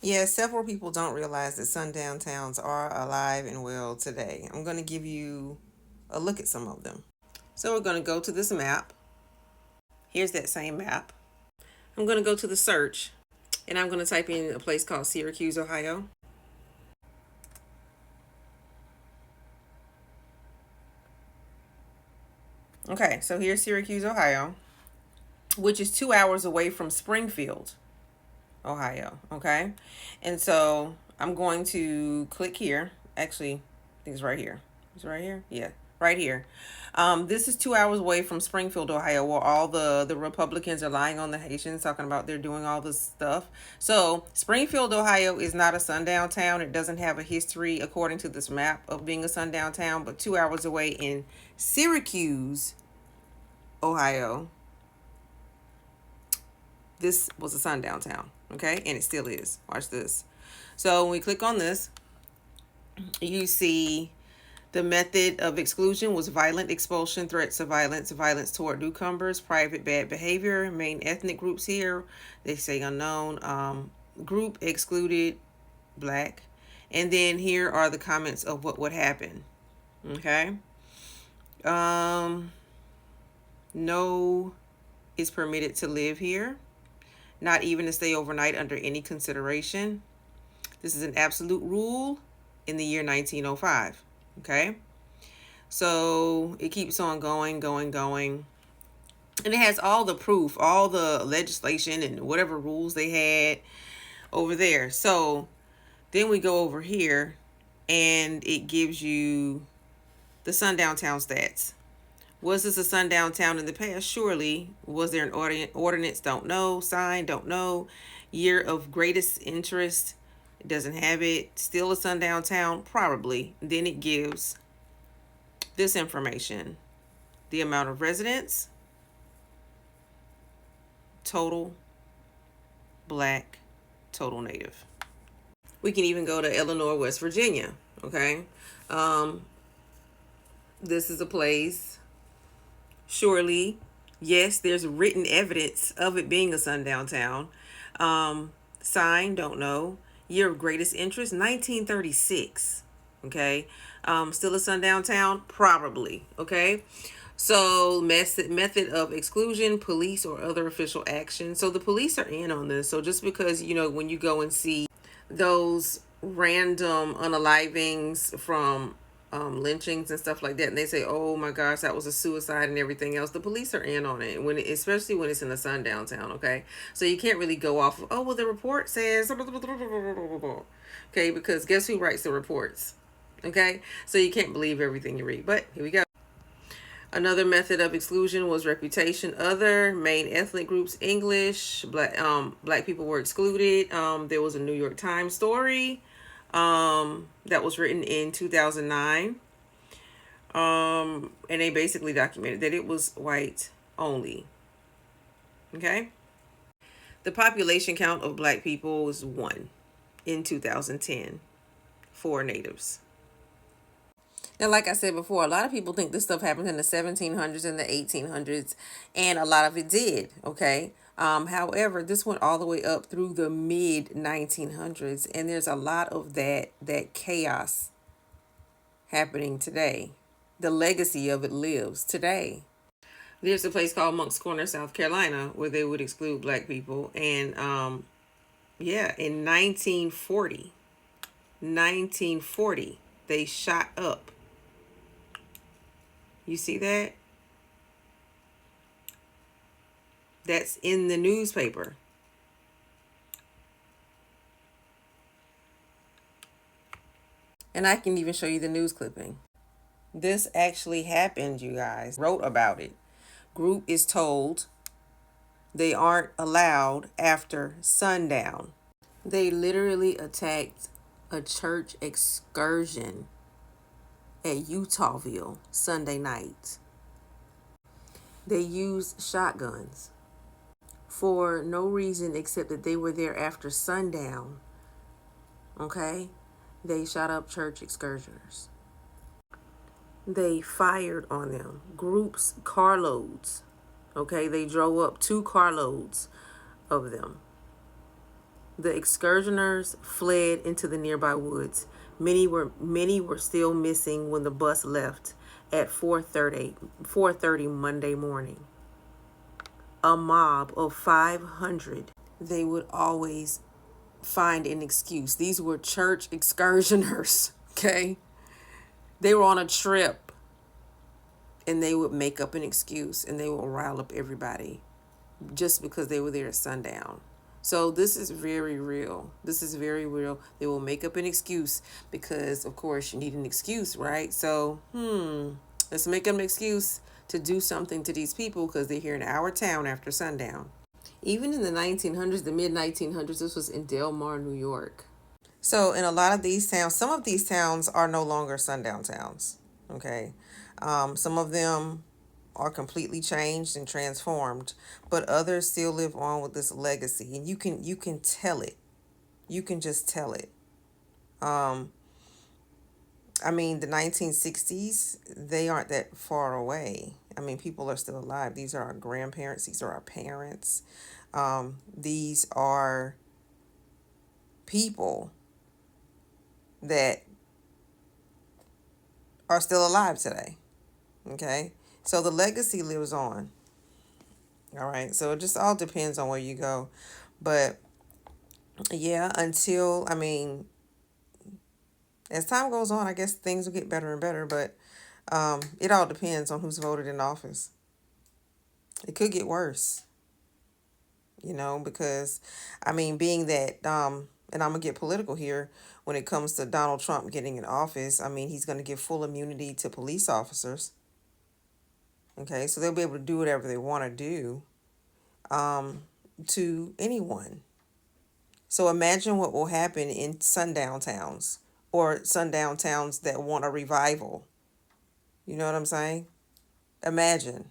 Yeah, several people don't realize that sundown towns are alive and well today. I'm going to give you a look at some of them. So we're going to go to this map. Here's that same map. I'm going to go to the search and I'm going to type in a place called Syracuse, Ohio. Okay, so here's Syracuse, Ohio, which is 2 hours away from Springfield, Ohio. Okay, and so I'm going to click here. Actually, I think it's right here. Is it right here? Yeah, right here. This is 2 hours away from Springfield, Ohio, where all the Republicans are lying on the Haitians, talking about they're doing all this stuff. So Springfield, Ohio, is not a sundown town. It doesn't have a history, according to this map, of being a sundown town. But 2 hours away in Syracuse, Ohio, this was a sundown town. Okay, and it still is. Watch this. So when we click on this, you see the method of exclusion was violent expulsion, threats of violence, violence toward newcomers, private bad behavior. Main ethnic groups here, they say unknown. Group excluded, black. And then here are the comments of what would happen. Okay. No is permitted to live here, not even to stay overnight under any consideration. This is an absolute rule in the year 1905. Okay. So it keeps on going, going, going. And it has all the proof, all the legislation and whatever rules they had over there. So then we go over here and it gives you the sundown town stats. Was this a sundown town in the past? Surely. Was there an ordinance? Don't know. Sign? Don't know. Year of greatest interest? It doesn't have it. Still a sundown town? Probably. Then it gives this information: the amount of residents, total black, total native. We can even go to Eleanor, West Virginia. Okay. Um, this is a place, surely, yes, there's written evidence of it being a sundown town. Sign, don't know. Year of greatest interest, 1936. Okay. Still a sundown town? Probably. Okay. So method of exclusion, police or other official action. So the police are in on this. So just because, when you go and see those random unalivings from lynchings and stuff like that, and they say, "Oh my gosh, that was a suicide" and everything else, the police are in on it especially when it's in a sundown town. Okay, so you can't really go off of, "Oh well, the report says," okay, because guess who writes the reports? Okay, so you can't believe everything you read. But here we go. Another method of exclusion was reputation. Other main ethnic groups: English, black people were excluded. There was a New York Times story that was written in 2009. And they basically documented that it was white only. Okay. The population count of black people was 1 in 2010 for natives. Now, like I said before, a lot of people think this stuff happened in the 1700s and the 1800s, and a lot of it did, okay? However, this went all the way up through the mid 1900s, and there's a lot of that chaos happening today. The legacy of it lives today. There's a place called Monk's Corner, South Carolina, where they would exclude black people, and yeah, in 1940, they shot up. You see that? That's in the newspaper. And I can even show you the news clipping. This actually happened, you guys. Wrote about it. Group is told they aren't allowed after sundown. They literally attacked a church excursion at Utahville Sunday night. They used shotguns for no reason except that they were there after sundown. Okay? They shot up church excursioners. They fired on them. Groups, carloads. Okay? They drove up 2 carloads of them. The excursioners fled into the nearby woods. Many were still missing when the bus left at 4:30 Monday morning. A mob of 500. They would always find an excuse. These were church excursioners, okay? They were on a trip and they would make up an excuse and they would rile up everybody just because they were there at sundown. So this is very real. This is very real. They will make up an excuse because, of course, you need an excuse, right? So, let's make up an excuse to do something to these people because they're here in our town after sundown. Even in the 1900s, the mid 1900s, this was in Del Mar, New York. So, in a lot of these towns, some of these towns are no longer sundown towns. Okay. Some of them are completely changed and transformed, but others still live on with this legacy, and you can tell it. You can just tell it. Um, I mean, the 1960s, they aren't that far away. I mean, people are still alive. These are our grandparents. These are our parents. These are people that are still alive today. Okay. So the legacy lives on. All right. So it just all depends on where you go. But yeah, I mean, as time goes on, I guess things will get better and better. But it all depends on who's voted in office. It could get worse, because I mean, being that, and I'm going to get political here when it comes to Donald Trump getting in office, I mean, he's going to give full immunity to police officers. Okay. So they'll be able to do whatever they want to do to anyone. So imagine what will happen in sundown towns or sundown towns that want a revival. You know what I'm saying? Imagine.